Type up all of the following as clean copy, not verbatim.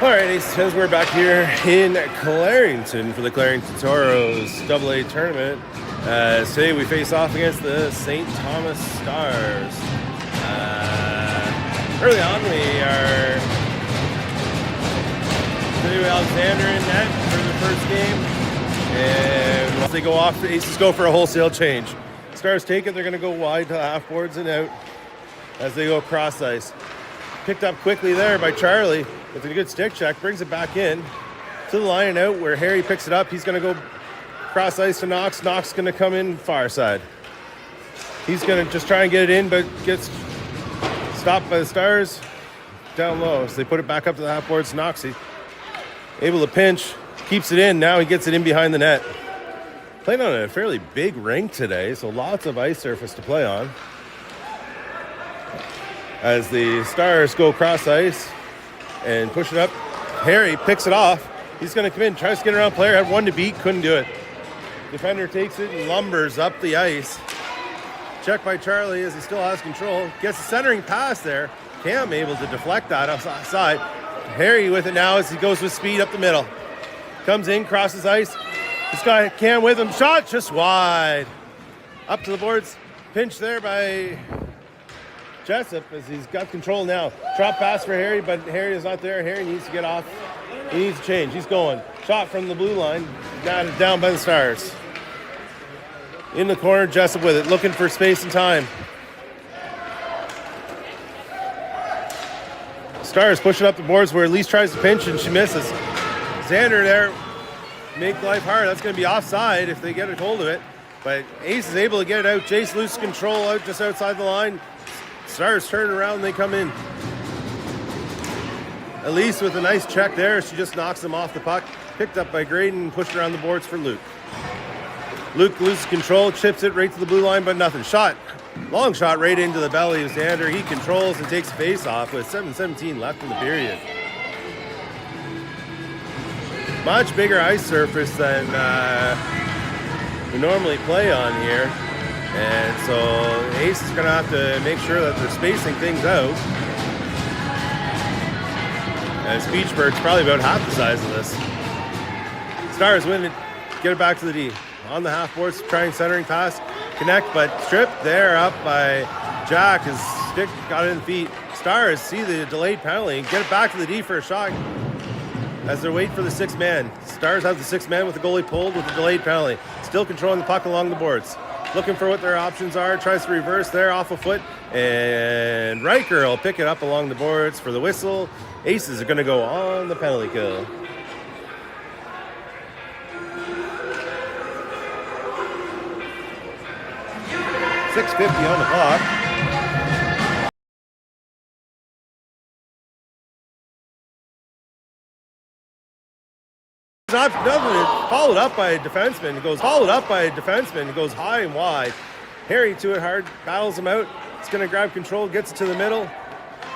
All right, Aces fans, we're back here in Clarington for the Clarington Toros AA tournament. Today we face off against the St. Thomas Stars. Early on, we are sitting with Alexander in net for the first game, and once they go off, the Aces go for a wholesale change. Stars take it; they're going to go wide to half boards and out as they go cross ice. Picked up quickly there by Charlie with a good stick check, brings it back in to the line and out where Harry picks it up. He's going to go cross ice to Knox. Knox going to come in far side. He's going to just try and get it in, but gets stopped by the Stars down low. So they put it back up to the half boards. Knoxy able to pinch, keeps it in. Now he gets it in behind the net. Playing on a fairly big rink today, so lots of ice surface to play on. As the Stars go cross ice and push it up, Harry picks it off. He's going to come in, tries to get around player, had one to beat, couldn't do it. Defender takes it and lumbers up the ice. Check by Charlie as he still has control. Gets a centering pass there. Cam able to deflect that outside. Harry with it now as he goes with speed up the middle. Comes in, crosses ice. This guy Cam with him. Shot just wide. Up to the boards. Pinch there by Jessup as he's got control now. Drop pass for Harry, but Harry is not there. Harry needs to get off. He needs to change. He's going. Shot from the blue line. Got it down by the Stars. In the corner, Jessup with it, looking for space and time. Stars pushing up the boards where Elise tries to pinch and she misses. Xander there, make life hard. That's going to be offside if they get a hold of it. But Ace is able to get it out. Jace loses control out just outside the line. Stars turn around and they come in. Elise with a nice check there. She just knocks him off the puck. Picked up by Graydon and pushed around the boards for Luke. Luke loses control, chips it right to the blue line, but nothing. Shot. Long shot right into the belly of Xander. He controls and takes face off with 7:17 left in the period. Much bigger ice surface than we normally play on here. And so Ace is going to have to make sure that they're spacing things out. As Beachburg's probably about half the size of this. Stars win it, get it back to the D. On the half boards, trying centering pass, connect, but stripped there up by Jack. His stick got it in the feet. Stars see the delayed penalty, get it back to the D for a shot as they're waiting for the sixth man. Stars have the sixth man with the goalie pulled with the delayed penalty. Still controlling the puck along the boards. Looking for what their options are, tries to reverse there off a foot, and Riker will pick it up along the boards for the whistle. Aces are going to go on the penalty kill. .650 on the clock. Not nothing. Followed up by a defenseman. It goes high and wide. Harry to it hard, battles him out. It's going to grab control, gets it to the middle.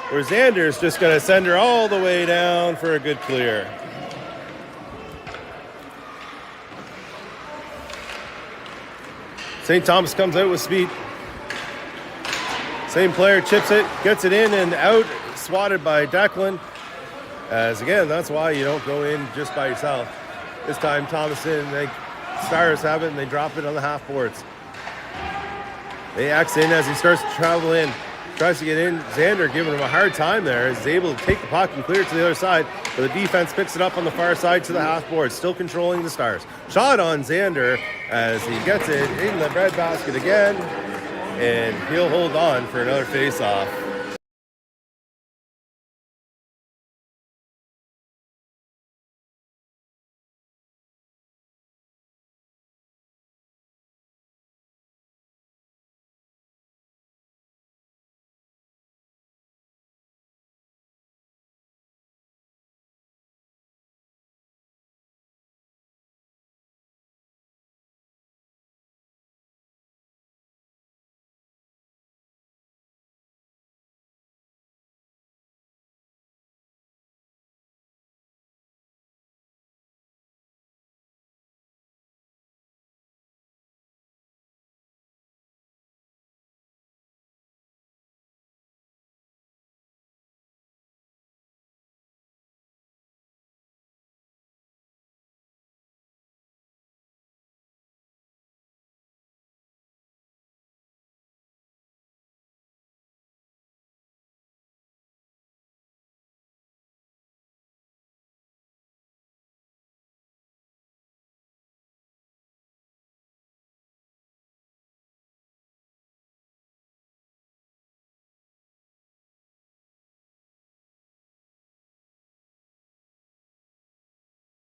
Where Xander's just going to send her all the way down for a good clear. St. Thomas comes out with speed. Same player chips it, gets it in and out, swatted by Declan. As again, that's why you don't go in just by yourself. This time Thomas in, Stars have it and they drop it on the half boards. They axe in as he starts to travel in. Tries to get in. Xander giving him a hard time there. He's able to take the puck and clear it to the other side. But the defense picks it up on the far side to the half board. Still controlling the Stars. Shot on Xander as he gets it in the breadbasket again. And he'll hold on for another face-off.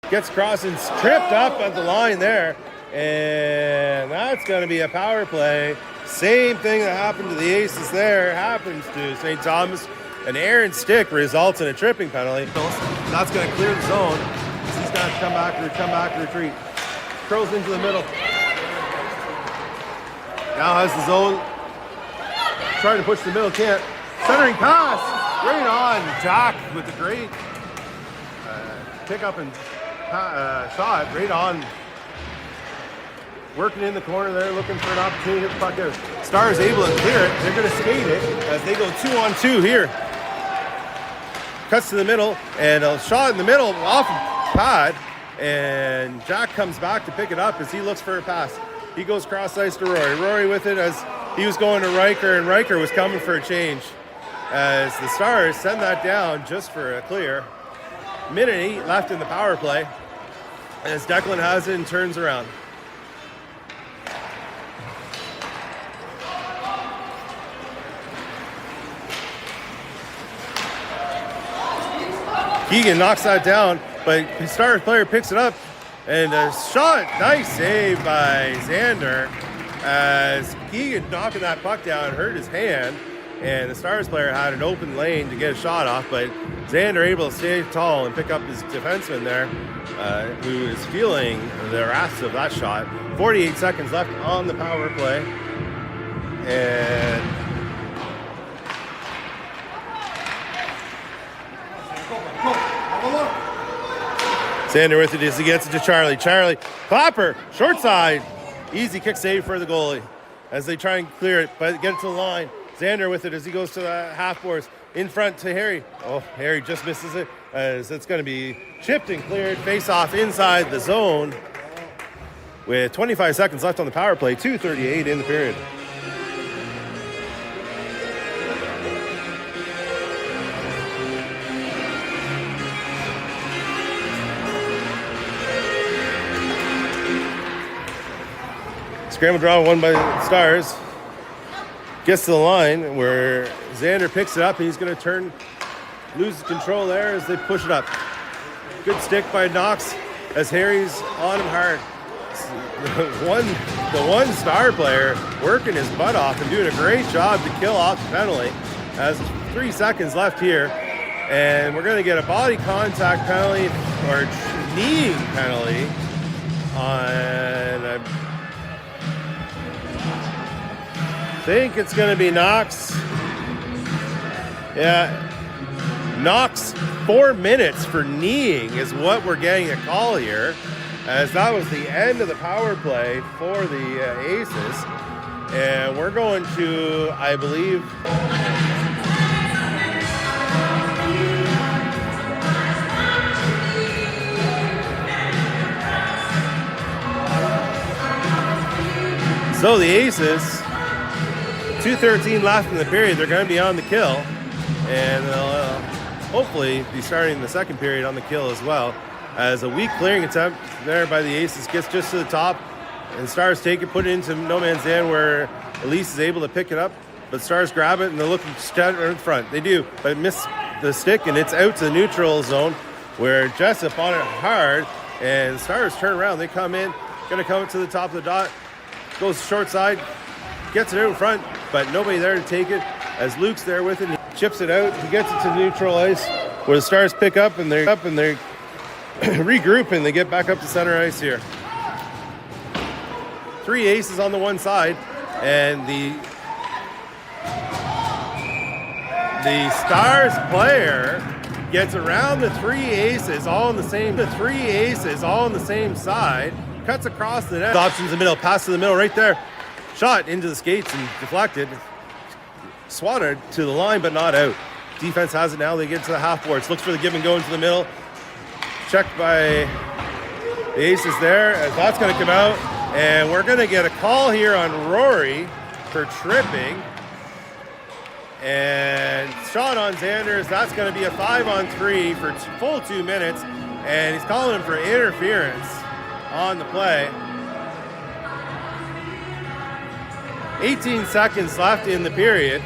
gets across and tripped up at the line there. And that's going to be a power play. Same thing that happened to the Aces there happens to St. Thomas. An errant stick results in a tripping penalty. That's going to clear the zone. He's going to come back and retreat. Curls into the middle. Now has the zone. Trying to push the middle, can't. Centering pass. Right on. Jack with the great pick up and shot. Right on. Working in the corner there, looking for an opportunity to hit the puck out. Stars able to clear it. They're going to skate it as they go 2-on-2 here. Cuts to the middle, and a shot in the middle off pad, and Jack comes back to pick it up as he looks for a pass. He goes cross ice to Rory. Rory with it as he was going to Riker, and Riker was coming for a change. As the Stars send that down just for a clear. 1:08 left in the power play as Declan has it and turns around. Keegan knocks that down, but the Stars player picks it up, and a shot, nice save by Xander, as Keegan knocking that puck down hurt his hand, and the Stars player had an open lane to get a shot off, but Xander able to stay tall and pick up his defenseman there, who is feeling the wrath of that shot. 48 seconds left on the power play, and Xander with it as he gets it to Charlie. Charlie, Clapper, short side. Easy kick save for the goalie as they try and clear it, but get it to the line. Xander with it as he goes to the half boards. In front to Harry. Oh, Harry just misses it as it's going to be chipped and cleared. Face off inside the zone with 25 seconds left on the power play. 2:38 in the period. Scramble draw won by the Stars. Gets to the line where Xander picks it up, and he's going to loses control there as they push it up. Good stick by Knox as Harry's on him hard. The one Star player working his butt off and doing a great job to kill off the penalty. As 3 seconds left here, and we're going to get a body contact penalty or kneeing penalty on. I think it's going to be Knox. Yeah, Knox 4 minutes for kneeing is what we're getting a call here, as that was the end of the power play for the Aces, and we're going to, I believe, so the Aces. 2:13 left in the period. They're going to be on the kill, and they'll hopefully be starting the second period on the kill as well. As a weak clearing attempt there by the Aces gets just to the top, and Stars take it, put it into no man's land where Elise is able to pick it up, but Stars grab it and they're looking straight in front. They do, but miss the stick, and it's out to the neutral zone where Jessup on it hard, and Stars turn around. They come in, going to come to the top of the dot, goes short side, gets it out in front, but nobody there to take it as Luke's there with it. He chips it out. He gets it to neutral ice where the Stars pick up and they regroup and they get back up to center ice here. 3 Aces on the one side, and the Stars player gets around the 3 Aces all on the same side, cuts across the net. Options in the middle, pass to the middle right there. Shot into the skates and deflected. Swatted to the line, but not out. Defense has it now. They get to the half boards. Looks for the give and go into the middle. Checked by the Aces there, as that's going to come out. And we're going to get a call here on Rory for tripping. And shot on Xanders. That's going to be a 5-on-3 for full 2 minutes. And he's calling him for interference on the play. 18 seconds left in the period,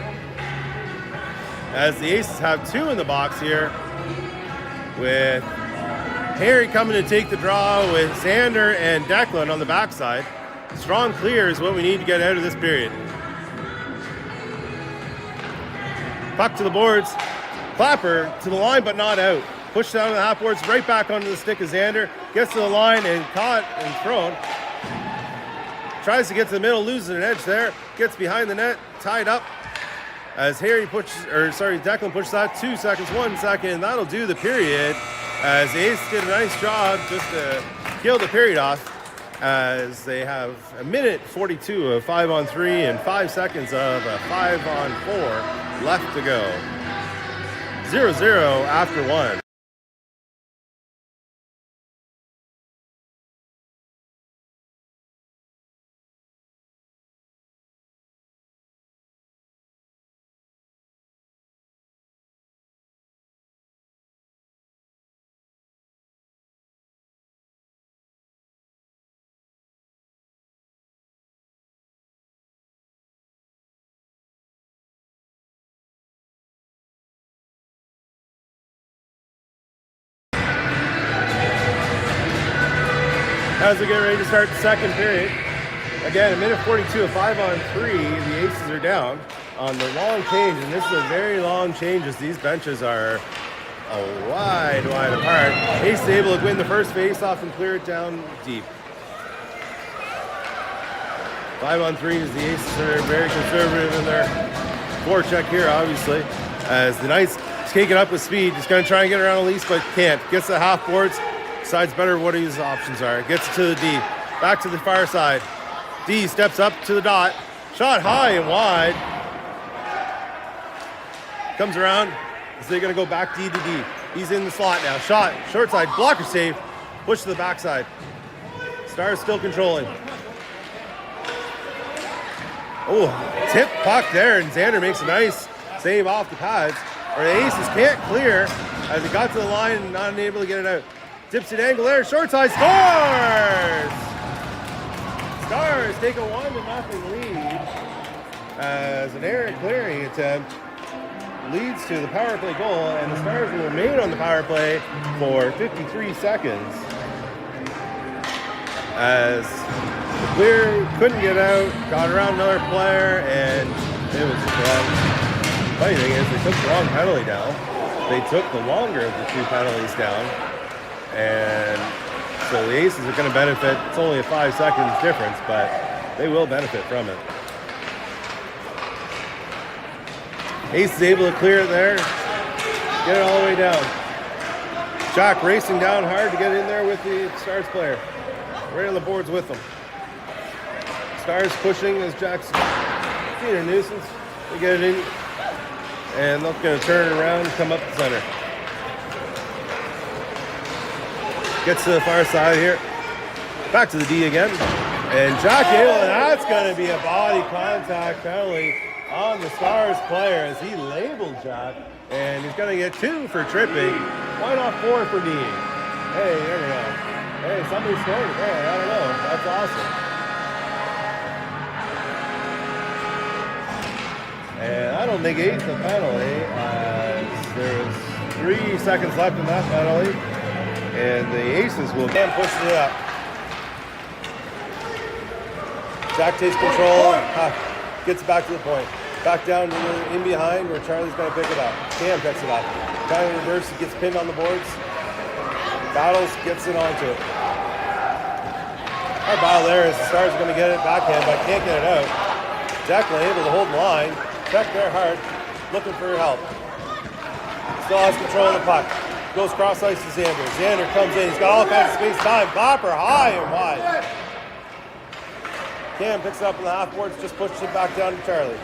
as the Aces have 2 in the box here with Harry coming to take the draw with Xander and Declan on the backside. Strong clear is what we need to get out of this period. Puck to the boards. Clapper to the line, but not out. Pushed down to the half boards, right back onto the stick of Xander. Gets to the line and caught and thrown. Tries to get to the middle, loses an edge there. Gets behind the net, tied up. As Declan pushes that 2 seconds, 1 second. That'll do the period. As the Ace did a nice job just to kill the period off. As they have a minute 42 of 5-on-3 and 5 seconds of a 5-on-4 left to go. 0-0 after 1. As we get ready to start the second period. Again, a minute 42 of 5-on-3. The Aces are down on the long change, and this is a very long change as these benches are wide apart. Aces able to win the first face-off and clear it down deep. 5-on-3 as the Aces are very conservative in their forecheck here, obviously. As the Knights take it up with speed, just going to try and get around Elise, but can't. Gets the half boards. Decides better what his options are. Gets to the D. Back to the far side. D steps up to the dot. Shot high and wide. Comes around. Is they going to go back D to D? He's in the slot now. Shot. Short side. Blocker save. Push to the backside. Stars still controlling. Oh, tip puck there. And Xander makes a nice save off the pads. Or the Aces can't clear as it got to the line and not able to get it out. Tips it angle there, short side, scores! Stars take a 1-0 lead as an errant clearing attempt leads to the power play goal, and the Stars will remain on the power play for 53 seconds. As the clear couldn't get out, got around another player, and it was wrong. Funny thing is, they took the wrong penalty down. They took the longer of the two penalties down. And so the Aces are going to benefit. It's only a 5 seconds difference, but they will benefit from it. Ace is able to clear it there, get it all the way down. Jack racing down hard to get in there with the Stars player. Right on the boards with them. Stars pushing as Jack's being a nuisance. They get it in, and they're going to turn it around and come up the center. Gets to the far side here. Back to the D again. And Jack Hale, and that's going to be a body contact penalty on the Stars player as he labeled Jack. And he's going to get 2 for tripping. Why not 4 for kneeing? Hey, there we go. Hey, somebody scored it there. I don't know. That's awesome. And I don't negate the penalty as there's 3 seconds left in that penalty. And the Aces will then push it up. Jack takes control, gets back to the point. Back down to the in behind where Charlie's going to pick it up. Cam picks it up. Kind of reverse, gets pinned on the boards. Battles, gets it onto it. Our battle there is the Stars are going to get it backhand, but can't get it out. Declan able to hold the line. Check there hard, looking for help. Still has control of the puck. Goes cross ice to Xander. Xander comes in. He's got all kinds of space. Time. Clapper high and wide. Cam picks it up in the half boards. Just pushes it back down to Charlie.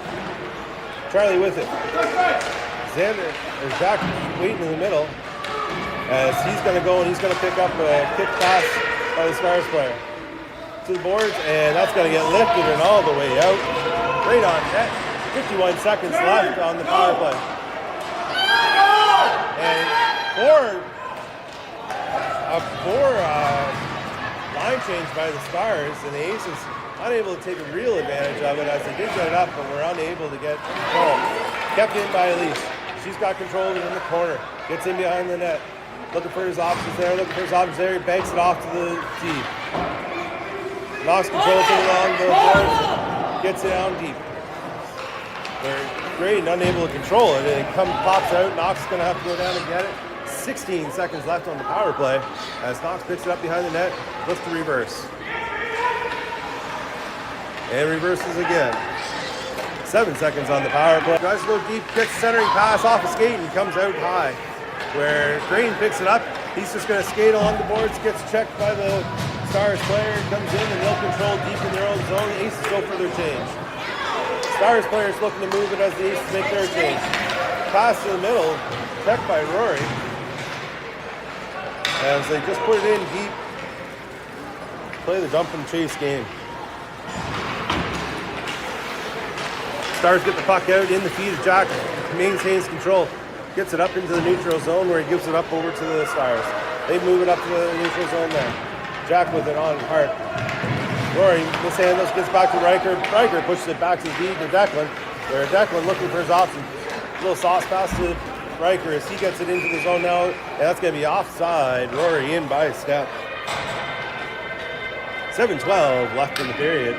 Charlie with it. Xander or Jack waiting in the middle as he's going to go and he's going to pick up a kick pass by the Stars player to the boards, and that's going to get lifted and all the way out. Right on net. 51 seconds left on the power play. And four line change by the Stars, and the Aces unable to take a real advantage of it as they did get it up, but were unable to get control. Kept in by Elise. She's got control of it in the corner. Gets in behind the net. Looking for his options there, he banks it off to the deep. Knox controls it along the board, gets it down deep. They're great and unable to control it, and it pops out. Knox is going to have to go down and get it. 16 seconds left on the power play as Knox picks it up behind the net, looks to reverse. And reverses again. 7 seconds on the power play. Tries to go deep, gets centering pass off a skate and comes out high. Where Crane picks it up, he's just going to skate along the boards, gets checked by the Stars player, comes in and they'll control deep in their own zone. The Aces go for their change. Stars players looking to move it as the Aces make their change. Pass to the middle, checked by Rory. As they just put it in deep, play the dump and chase game. Stars get the puck out in the feet of Jack, maintains control. Gets it up into the neutral zone where he gives it up over to the Stars. They move it up to the neutral zone there. Jack with it on hard. Rory mishandles, gets back to Riker. Riker pushes it back to Declan, where Declan looking for his option. A little sauce pass to Riker as he gets it into the zone now. And that's going to be offside. Rory in by a step. 7:12 left in the period.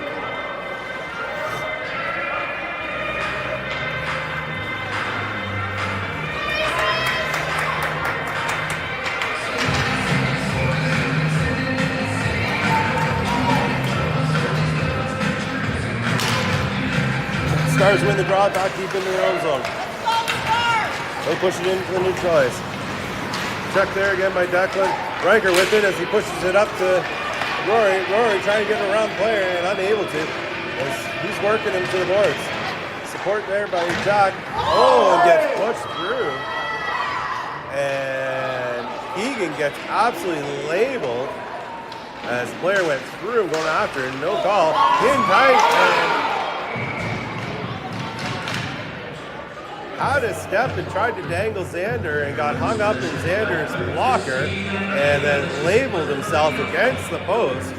Stars win the draw, back deep into their own zone. They push it into the neutral ice. Check there again by Declan. Riker with it as he pushes it up to Rory. Rory trying to get around the player and unable to as he's working him to the boards. Support there by Jack. Oh, and gets pushed through. And Keegan gets absolutely labeled as the player went through going after it. No call. In tight and had a step and tried to dangle Xander and got hung up in Xander's blocker and then labeled himself against the post.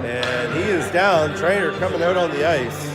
And he is down. Trainer coming out on the ice.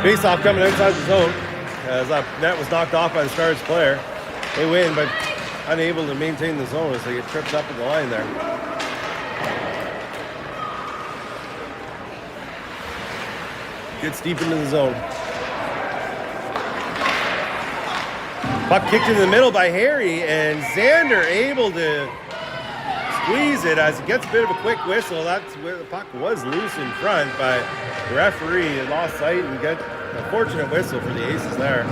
Face-off coming outside the zone as that net was knocked off by the Stars player. They win, but unable to maintain the zone as they get tripped up at the line there. Gets deep into the zone. Puck kicked into the middle by Harry, and Xander able to squeeze it as he gets a bit of a quick whistle. That's where the puck was loose in front, but the referee lost sight and get a fortunate whistle for the Aces there.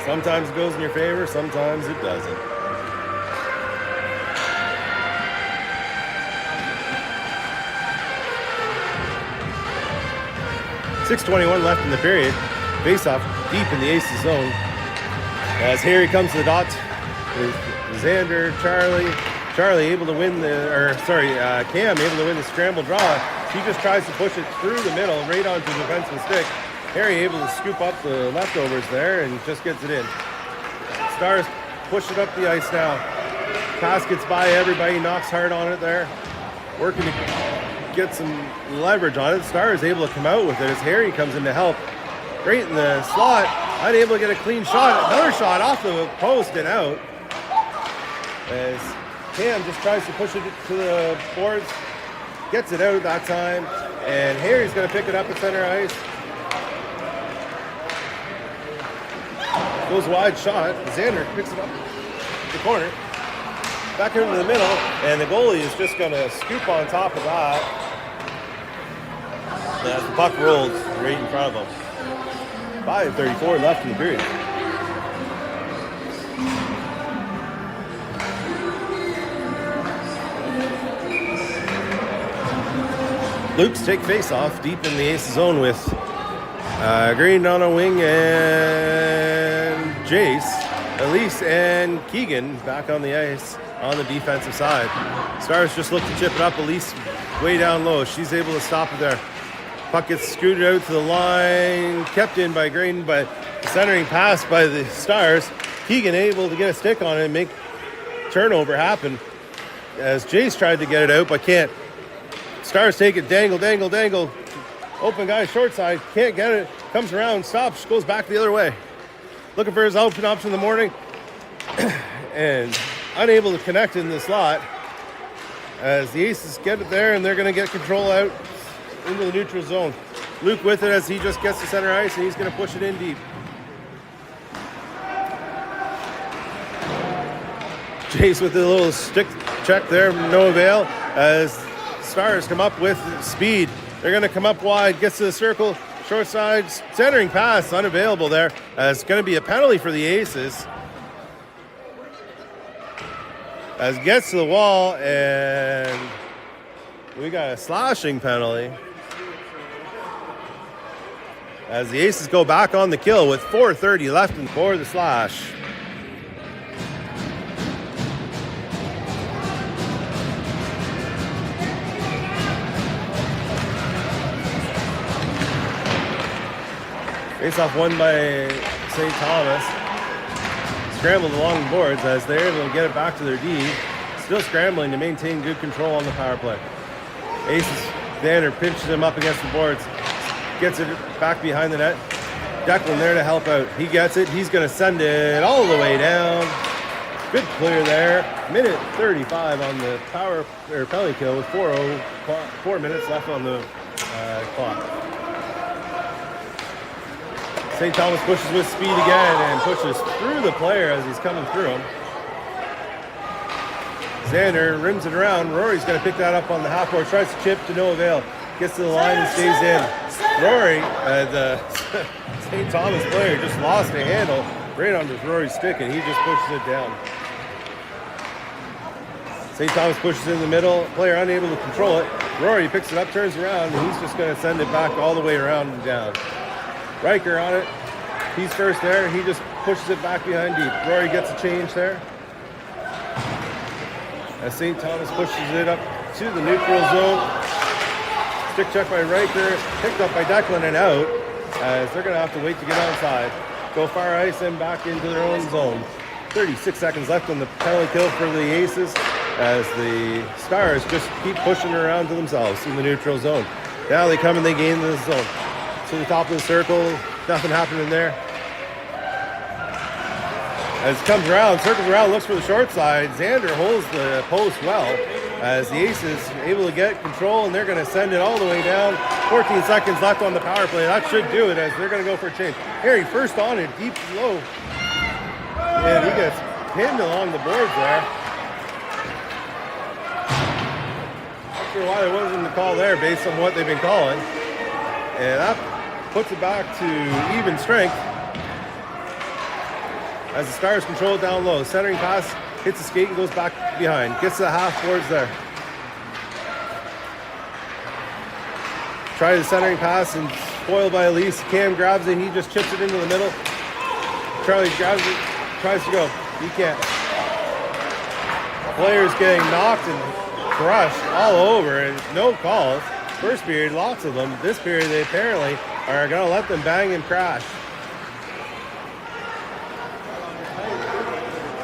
Sometimes it goes in your favor, sometimes it doesn't. .6:21 left in the period. Face-off deep in the Aces zone. As Harry comes to the dot with Xander, Charlie able to win Cam able to win the scramble draw. She just tries to push it through the middle, right onto the defenseman's stick. Harry able to scoop up the leftovers there and just gets it in. Stars push it up the ice now. Pass gets by everybody, knocks hard on it there. Working to get some leverage on it. Stars able to come out with it as Harry comes in to help. Right in the slot, unable to get a clean shot. Another shot off the post and out. As Cam just tries to push it to the boards. Gets it out that time, and Harry's going to pick it up at center ice. Goes wide shot. Xander picks it up the corner. back into the middle, and the goalie is just going to scoop on top of that. As the puck rolls right in front of him. 5:34 left in the period. Luke's take face off deep in the Aces zone with Green on a wing and Jace, Elise, and Keegan back on the ice on the defensive side. Stars just look to chip it up. Elise way down low. She's able to stop it there. Puck gets scooted out to the line, kept in by Green, but centering pass by the Stars. Keegan able to get a stick on it and make turnover happen as Jace tried to get it out but can't. Stars take it, dangle. Open guy, short side, can't get it. Comes around, stops, goes back the other way. Looking for his open option in the morning and unable to connect in the slot as the Aces get it there and they're going to get control out into the neutral zone. Luke with it as he just gets to center ice and he's going to push it in deep. Jace with a little stick check there, no avail as Stars come up with speed. They're going to come up wide, gets to the circle, short side, centering pass, unavailable there. It's going to be a penalty for the Aces. As gets to the wall, and we got a slashing penalty. As the Aces go back on the kill with 4:30 left for the slash. Face-off won by St. Thomas. Scrambled along the boards as they're able to get it back to their D. Still scrambling to maintain good control on the power play. Aces, Danner pinches him up against the boards. Gets it back behind the net. Declan there to help out. He gets it. He's going to send it all the way down. Good clear there. Minute 35 on the penalty kill with 4 minutes left on the clock. St. Thomas pushes with speed again and pushes through the player as he's coming through him. Xander rims it around. Rory's going to pick that up on the half board. Tries to chip to no avail. Gets to the line and stays in. Rory, the St. Thomas player, just lost a handle right on Rory's stick and he just pushes it down. St. Thomas pushes in the middle. Player unable to control it. Rory picks it up, turns around, and he's just going to send it back all the way around and down. Riker on it. He's first there. He just pushes it back behind deep. Rory gets a change there. As St. Thomas pushes it up to the neutral zone. Stick check by Riker. Picked up by Declan and out. As they're going to have to wait to get outside. Go far ice and back into their own zone. 36 seconds left on the penalty kill for the Aces. As the Stars just keep pushing around to themselves in the neutral zone. Now they come and they gain the zone. To the top of the circle, nothing happening there. As it comes around, circles around, looks for the short side. Xander holds the post well as the Aces able to get control and they're going to send it all the way down. 14 seconds left on the power play. That should do it as they're going to go for a change. Harry first on it, deep low. And he gets pinned along the boards there. Not sure why there wasn't a call there based on what they've been calling. And that puts it back to even strength as the Stars control it down low. Centering pass, hits the skate and goes back behind. Gets to the half boards there. Tries the centering pass and spoiled by Elise. Cam grabs it and he just chips it into the middle. Charlie grabs it, tries to go. He can't. Players getting knocked and crushed all over and no calls. First period, lots of them. This period, they apparently are going to let them bang and crash.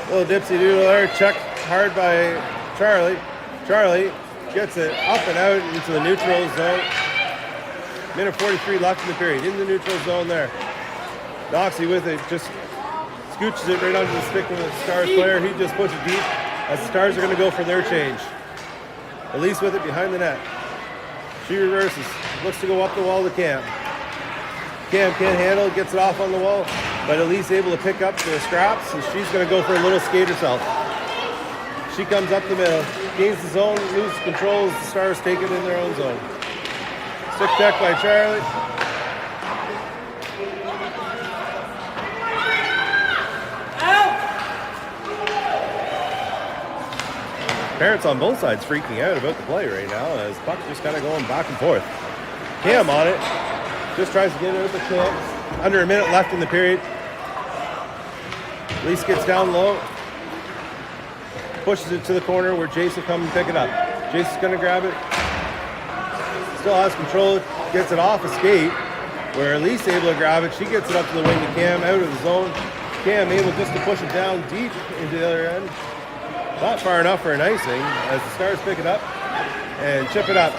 Little dipsy-doodle there, checked hard by Charlie. Charlie gets it up and out into the neutral zone. Minute 43 left in the period, in the neutral zone there. Doxy with it, just scooches it right onto the stick of the Stars player. He just pushes deep as the Stars are going to go for their change. Elise with it behind the net. She reverses, looks to go up the wall to Cam. Cam can't handle it, gets it off on the wall, but Elise able to pick up the scraps, and she's going to go for a little skate herself. She comes up the middle, gains the zone, loses control as the Stars take it in their own zone. Stick check by Charlie. Parents on both sides freaking out about the play right now as puck just kind of going back and forth. Cam on it, just tries to get it out the kick. Under a minute left in the period. Lise gets down low, pushes it to the corner where Jace will come and pick it up. Jace is going to grab it, still has control, gets it off a skate, where Lise able to grab it. She gets it up to the wing to Cam, out of the zone. Cam able just to push it down deep into the other end. Not far enough for an icing as the Stars pick it up and chip it up.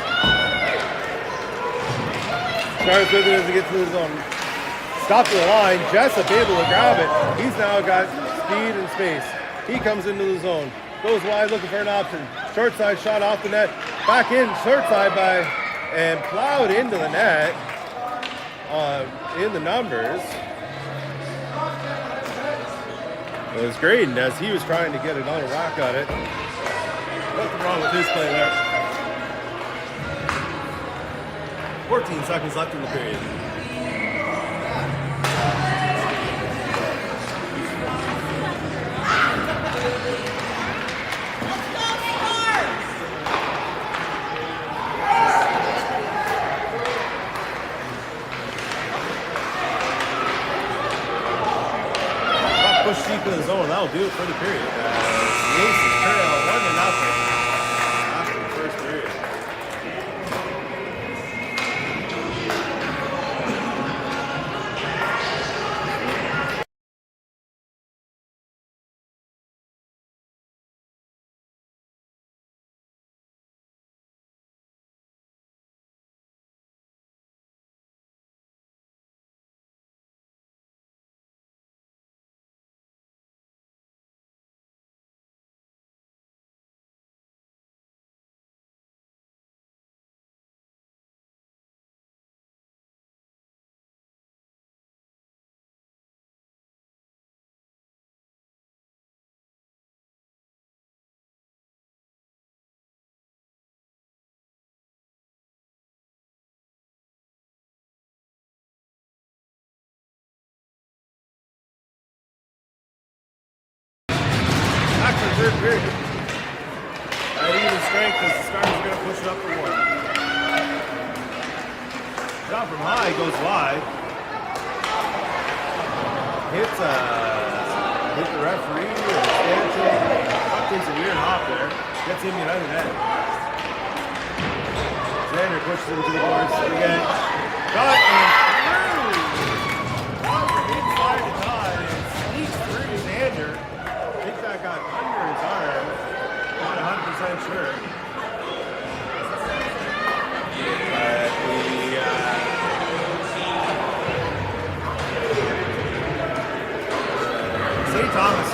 Stars with it as it gets to the zone. Stop to the line. Jessup able to grab it. He's now got speed and space. He comes into the zone. Goes wide looking for an option. Short side shot off the net. Back in short side by and plowed into the net in the numbers. It was Graydon as he was trying to get another whack at it. Nothing wrong with his play there. 14 seconds left in the period. Push deep in the zone, that'll do it for the period. The Aces trail 1-0 after the first period. Third period. At even strength as the Stars are going to push it up for one. Shot from high goes wide. Hit the referee or the stanchion. Puck takes a weird hop there. Gets him behind the net. Xander pushes him to the boards again. Shot and through. Inside the tie and sneaks through Xander. I think that got under his arm. Not 100% sure. But St. Thomas.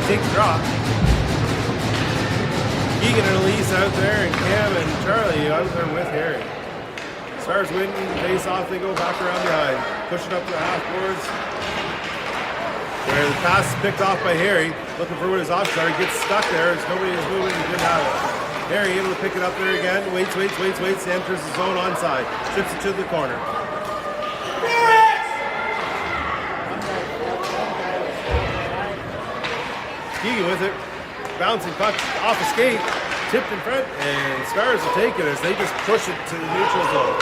Take the drop. Keegan and Elise out there, and Cam and Charlie out there with Harry. Stars win, face off, they go back around behind. Push it up to the half boards. Where the pass is picked off by Harry, looking for what his options are. He gets stuck there as nobody is moving, he didn't have it. Harry able to pick it up there again, waits, enters the zone onside, chips it to the corner. Keegan with it, bouncing puck off a skate, tipped in front, and Stars will take it as they just push it to the neutral zone.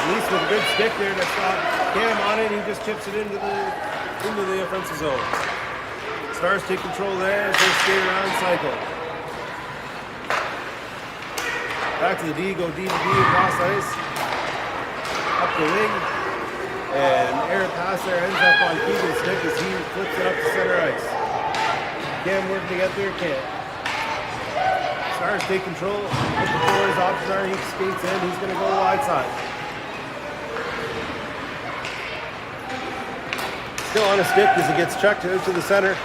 Elise with a good stick there to stop Cam on it, he just chips it into the offensive zone. Stars take control there as they skate around cycle. Back to the D, go D to D across ice. Up the wing, and air pass there ends up on Keegan's stick as he flips it up to center ice. Cam working to get there, can't. Stars take control, looking for his options are, he skates in, he's going to go wide side. Still on a stick as it gets chucked into the center,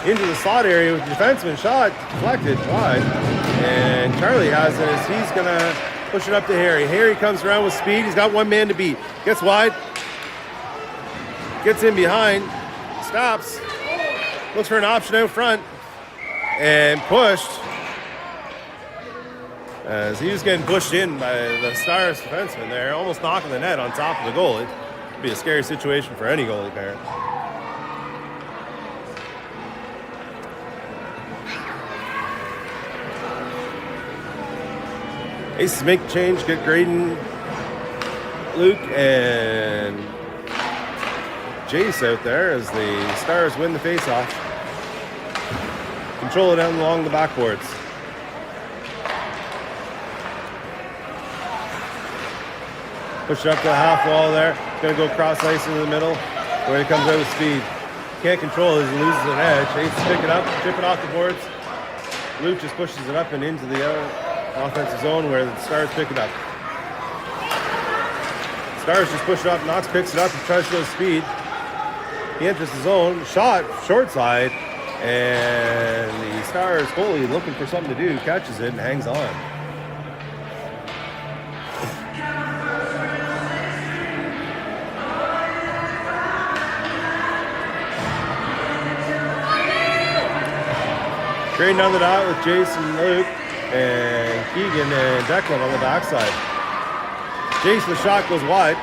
into the slot area with the defenseman. Shot deflected wide. And Charlie has it as he's going to push it up to Harry. Harry comes around with speed. He's got one man to beat. Gets wide. Gets in behind. Stops. Looks for an option out front. And pushed. As he was getting pushed in by the Stars defenseman there, almost knocking the net on top of the goalie. It'd be a scary situation for any goalie pair. Aces make the change, get Graydon, Luke, and Jace out there as the Stars win the faceoff. Control it down along the backboards. Push it up to the half wall there. Going to go cross ice into the middle where he comes out with speed. Can't control it as he loses an edge. Aces pick it up, chip it off the boards. Luke just pushes it up and into the offensive zone where the Stars pick it up. Stars just push it up. Knox picks it up and tries to go speed. He enters the zone. Shot, short side. And the Stars goalie, looking for something to do, catches it and hangs on. Graydon on the dot with Jason, Luke, and Keegan and Declan on the backside. Jason, the shot goes wide.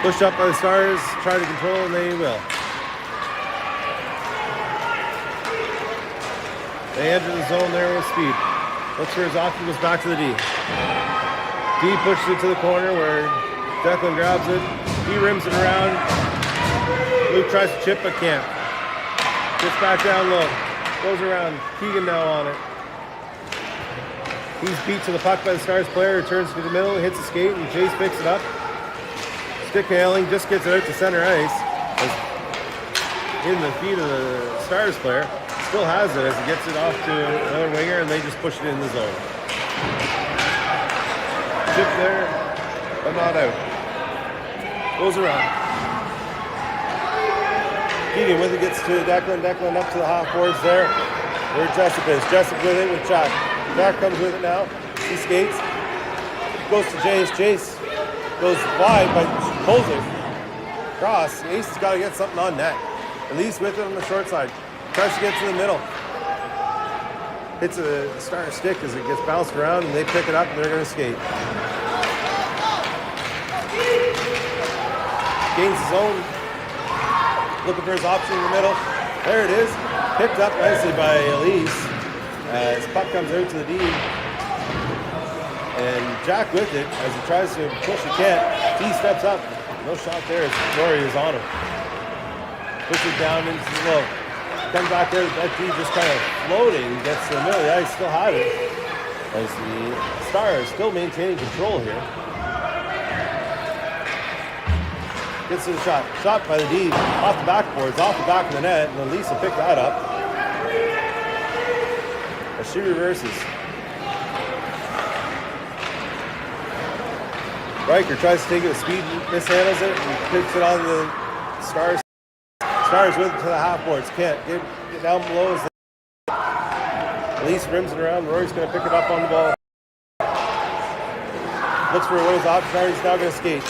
Pushed up by the Stars, try to control, and they will. They enter the zone there with speed. Looks for his option, goes back to the D. D pushes it to the corner where Declan grabs it. D rims it around. Luke tries to chip, but can't. Gets back down low. Goes around. Keegan now on it. He's beat to the puck by the Stars player. Returns to the middle. Hits the skate and Chase picks it up. Stick handling. Just gets it out to center ice. In the feet of the Stars player. Still has it as he gets it off to another winger and they just push it in the zone. Chip there, but not out. Goes around. Keegan with it, gets to Declan. Declan up to the half boards there. Where Jessup is. Jessup with it with Jack. Jack comes with it now. He skates. Goes to Jace. Jace goes wide, but pulls it. Cross. Ace has got to get something on net. At least with it on the short side. Tries to get to the middle. Hits a Star stick as it gets bounced around and they pick it up and they're going to skate. Gains his own. Looking for his option in the middle. There it is. Picked up nicely by Elise. As puck comes out to the D. And Jack with it as he tries to push, he can't. T steps up. No shot there as Rory is on him. Pushes down into the low. Comes back there. That D just kind of floating. Gets to the middle. Yeah, he still had it. As the Stars still maintaining control here. Gets to the shot. Shot by the D. Off the backboards. Off the back of the net. And Elise will pick that up. As she reverses. Riker tries to take it with speed, mishandles it, and picks it on the Stars. Stars with it to the half boards. Can't get down below as Elise rims it around. Rory's going to pick it up on the ball. Looks for his option. He's now going to skate.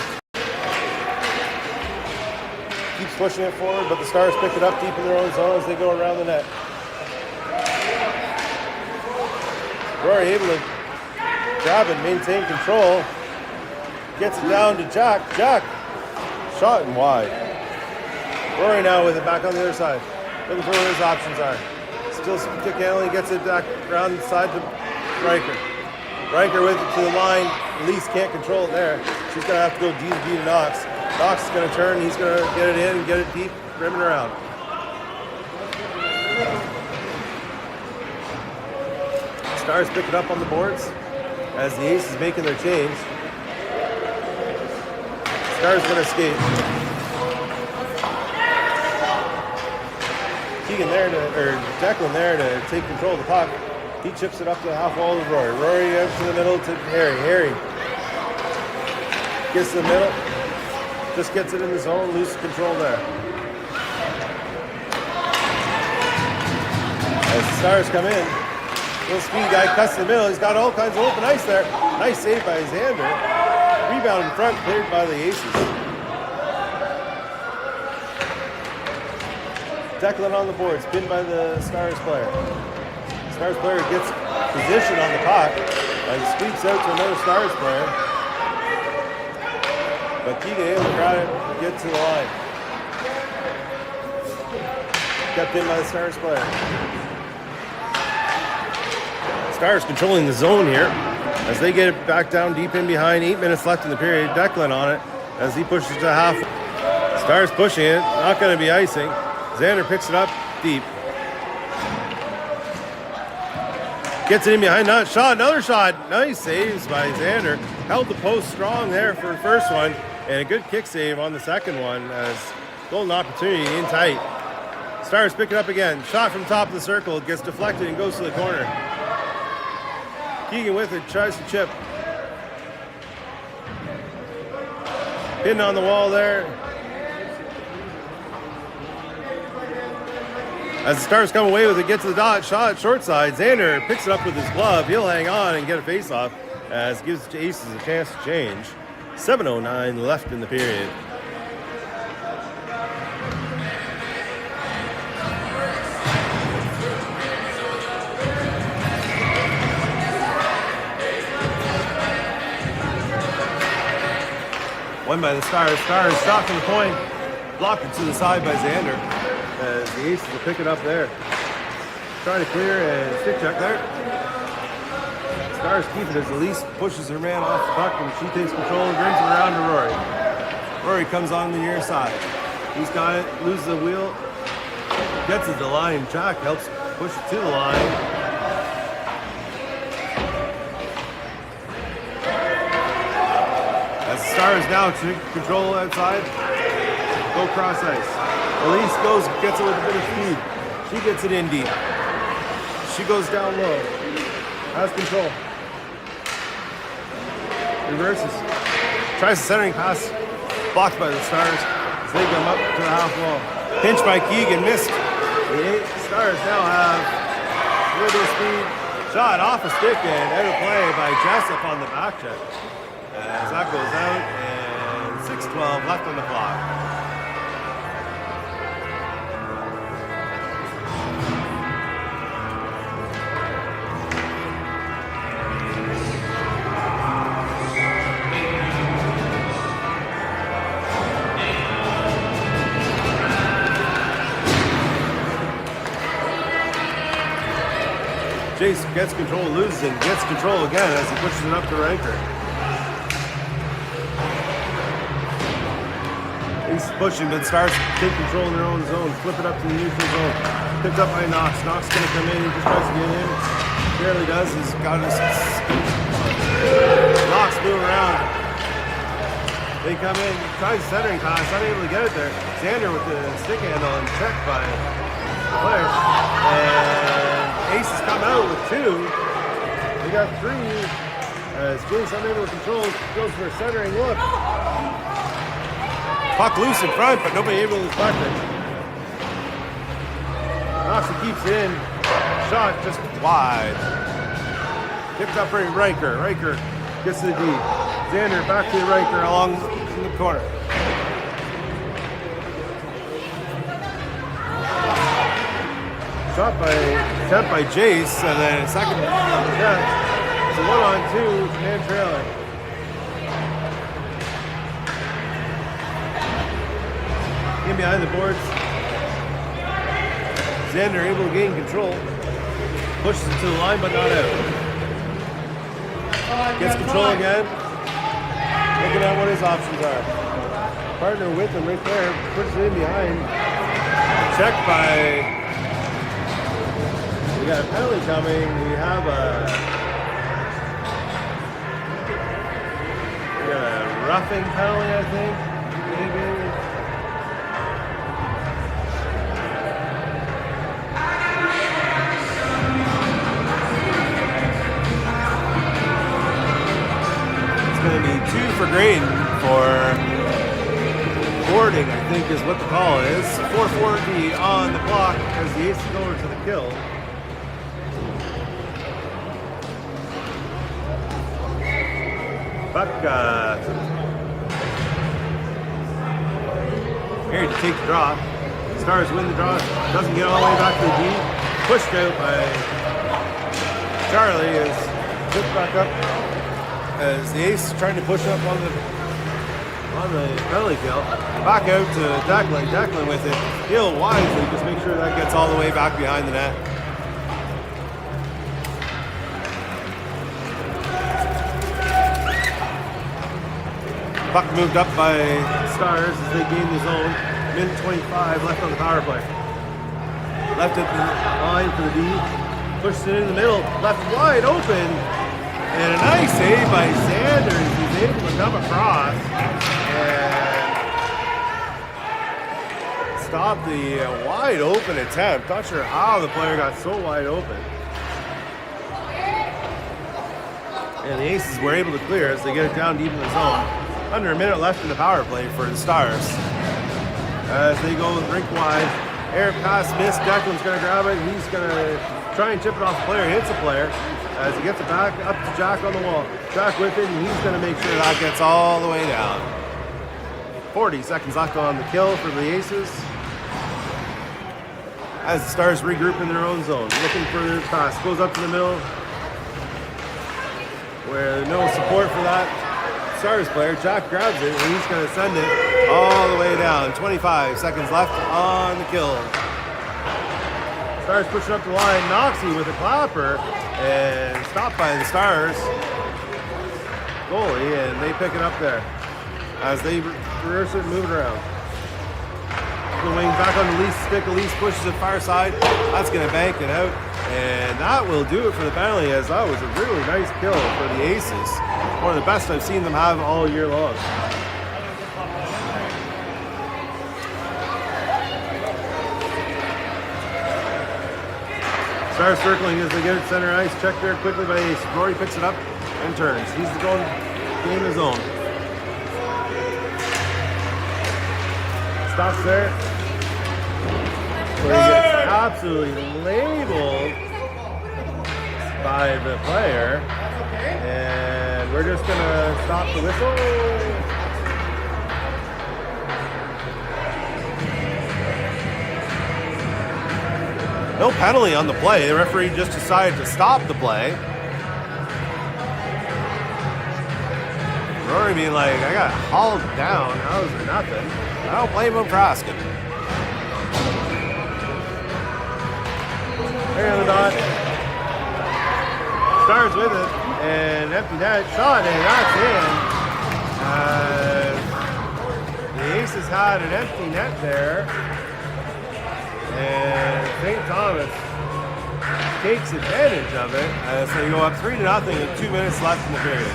Keeps pushing it forward, but the Stars pick it up deep in their own zone as they go around the net. Rory able to grab it, maintain control. Gets it down to Jack. Jack, shot and wide. Rory now with it back on the other side. Looking for what his options are. Still stick handling, gets it back around the side to Riker. Riker with it to the line. Elise can't control it there. She's going to have to go D to Knox. Knox is going to turn. He's going to get it in and get it deep, rimming around. Stars pick it up on the boards as the Aces making their change. Stars going to skate. Keegan there Declan there to take control of the puck. He chips it up to the half wall of Rory. Rory out to the middle to Harry. Harry gets to the middle. Just gets it in the zone, loses control there. As the Stars come in, little speed guy cuts to the middle. He's got all kinds of open ice there. Nice save by Xander. Rebound in front, cleared by the Aces. Declan on the boards, pinned by the Stars player. Stars player gets position on the puck and squeaks out to another Stars player. But Keegan able to grab it and get to the line. Kept in by the Stars player. Stars controlling the zone here as they get it back down deep in behind. 8 minutes left in the period. Declan on it as he pushes to half. Stars pushing it, not going to be icing. Xander picks it up deep. Gets it in behind, not shot, another shot. Nice saves by Xander. Held the post strong there for the first one, and a good kick save on the second one as golden opportunity in tight. Stars pick it up again. Shot from top of the circle, gets deflected and goes to the corner. Keegan with it, tries to chip. Hitting on the wall there. As the Stars come away with it, get to the dot, shot short side. Xander picks it up with his glove. He'll hang on and get a face-off as it gives Aces a chance to change. 7:09 left in the period. Won by the Stars. Stars shot from the point. Blocked it to the side by Xander. As the Aces will pick it up there. Trying to clear and stick check there. Stars keep it as Elise pushes her man off the puck and she takes control and brings it around to Rory. Rory comes on the near side. He's got it, loses the wheel, gets it to the line. Jack helps push it to the line. As the Stars now take control outside, go cross ice. Elise goes, gets it with a bit of speed. She gets it in deep. She goes down low. Has control. Reverses. Tries the centering pass. Blocked by the Stars as they come up to the half wall. Pinch by Keegan, missed. The Stars now have a little bit of speed. Shot off a stick and out of play by Jessup on the back check. As that goes out and 6:12 left on the clock. Jace gets control, loses and gets control again as he pushes it up to Ranker. He's pushing, but Stars take control in their own zone, flip it up to the neutral zone. Picked up by Knox. Knox gonna come in, he just tries to get in. Barely does, he's got his Knox move around. They come in, tries centering pass, unable to get it there. Xander with the stick handle and checked by the player. And Aces come out with 2. They got 3 as Jace unable to control, goes for a centering look. Puck loose in front, but nobody able to deflect it. Knox keeps it in. Shot just wide. Tipped up for Riker. Riker gets to the D. Xander back to Riker along in the corner. Shot by Jace, and then a second attempt. It's a 1-on-2, man trailing. In behind the boards. Xander able to gain control. Pushes it to the line, but not out. Gets control again. Looking at what his options are. Partner with him right there. Pushes it in behind. Checked by... We got a penalty coming. We have a roughing penalty, I think. Maybe. It's going to be 2 for Graydon for is what the call is. 4:40 on the clock as the Aces go over to the kill. Buck Harry to take the draw. Stars win the draw. Doesn't get all the way back to the D. Pushed out by Charlie is picked back up as the Ace trying to push up on the penalty kill. Back out to Declan. Declan with it. He'll wisely just make sure that gets all the way back behind the net. Puck moved up by Stars as they gain the zone. Minute 25 left on the power play. Left it line for the D. Pushes it in the middle. Left wide open. And a nice save by Sanders. He's able to come across and stop the wide open attempt. Not sure how the player got so wide open. And the Aces were able to clear as they get it down deep in the zone. Under a minute left in the power play for the Stars. As they go rink wide. Air pass missed. Declan's going to grab it. He's going to try and chip it off the player. Hits the player. As he gets it back up to Jack on the wall. Jack with it, and he's going to make sure that gets all the way down. 40 seconds left on the kill for the Aces. As the Stars regroup in their own zone. Looking for their pass. Goes up to the middle. Where no support for that Stars player. Jack grabs it, and he's going to send it all the way down. 25 seconds left on the kill. Stars pushing up the line. Noxie with a clapper. And stopped by the Stars goalie, and they pick it up there as they reverse it and move it around. The wing back on the Elise stick. Elise pushes it far side. That's going to bank it out, and that will do it for the penalty, as that was a really nice kill for the Aces. One of the best I've seen them have all year long. Stars circling as they get it center ice. Checked there quickly by Ace. Rory picks it up and turns. He's going game the zone. Stops there. Where he gets absolutely labeled by the player. And we're just going to stop the whistle. No penalty on the play. The referee just decided to stop the play. Rory being like, I got hauled down. How is there nothing? I don't blame him for asking. There on the dot. Stars with it. And empty net shot, and that's in. The Aces had an empty net there. And St. Thomas takes advantage of it as they go up 3-0 with 2 minutes left in the period.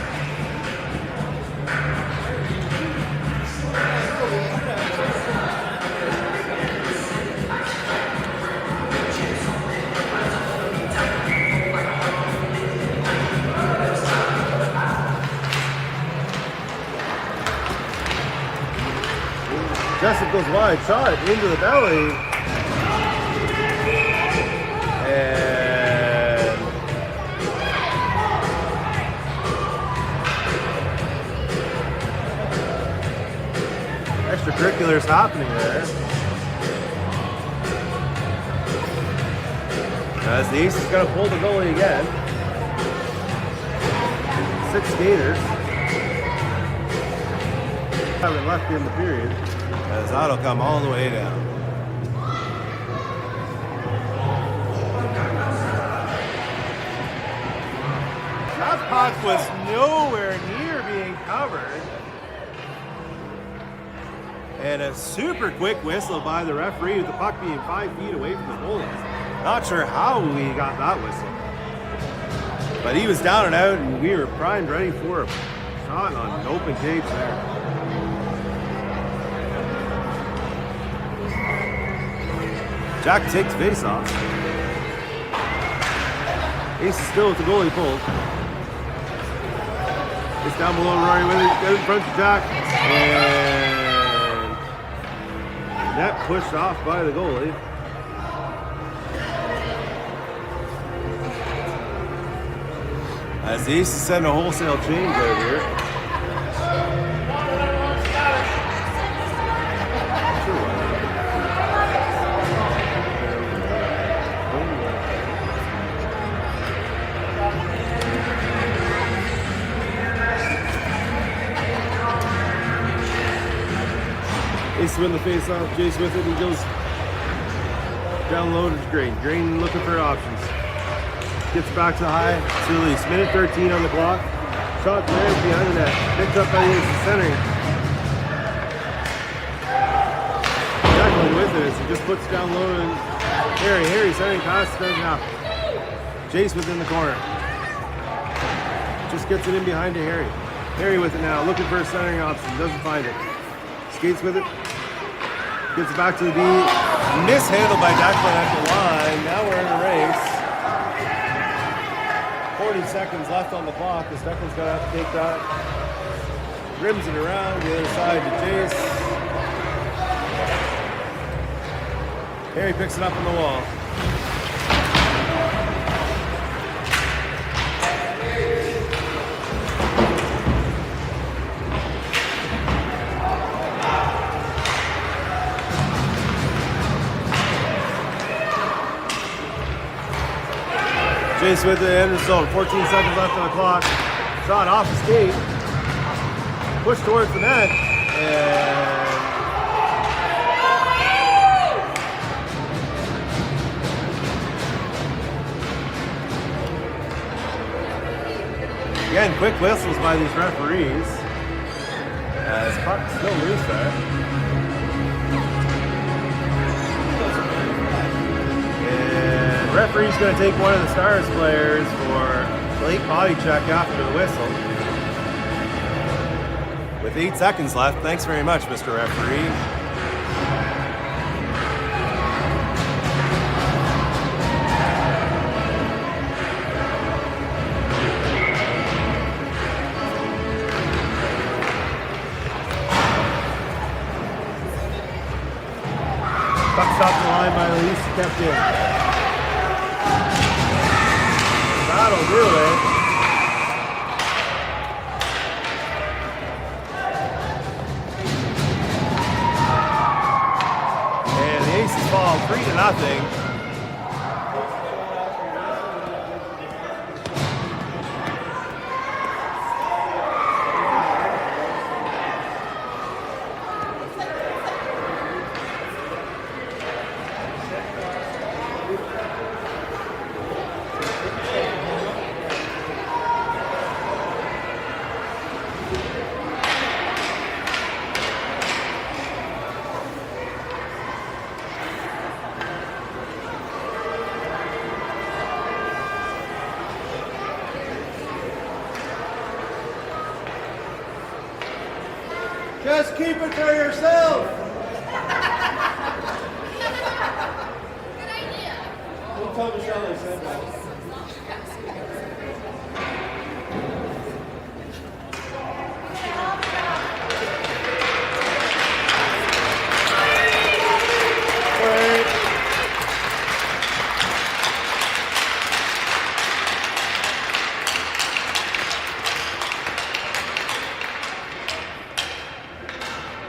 Jessup goes wide, shot into the belly. And extracurriculars happening there. As the Ace is going to pull the goalie again. 6 skaters. Haven't left in the period. As that'll come all the way down. That puck was nowhere near being covered. And a super quick whistle by the referee with the puck being 5 feet away from the goalies. Not sure how we got that whistle. But he was down and out, and we were primed ready for a shot on open cage there. Jack takes face off. Ace is still with the goalie pulled. It's down below Rory with it. Get in front of Jack. And Net pushed off by the goalie. As the Aces send a wholesale change out here. Aces win the face-off. Jace with it. He goes down low to Grain. Grain looking for options. Gets back to the high. To release. Minute 13 on the clock. Shot there behind the net. Picked up by the Aces centering. Tackling with it as he just puts down low and Harry. Harry centering pass doesn't happen. Jace within the corner. Just gets it in behind to Harry. Harry with it now. Looking for a centering option. Doesn't find it. Skates with it. Gets it back to the D. Mishandled by Declan at the line. Now we're in a race. 40 seconds left on the clock. As Declan's going to have to take that. Rims it around the other side to Jace. Harry picks it up on the wall. Jace with the end result. 14 seconds left on the clock. Shot off the skate. Push towards the net. And again, quick whistles by these referees. As puck's still loose there. Referee's going to take one of the Stars players for late body check after the whistle. With 8 seconds left, thanks very much, Mr. Referee. Puck stopped the line by the East, kept in. That'll do it. And the Aces fall 3-0. Just keep it to yourself. Good idea. Don't tell Michelle I said that.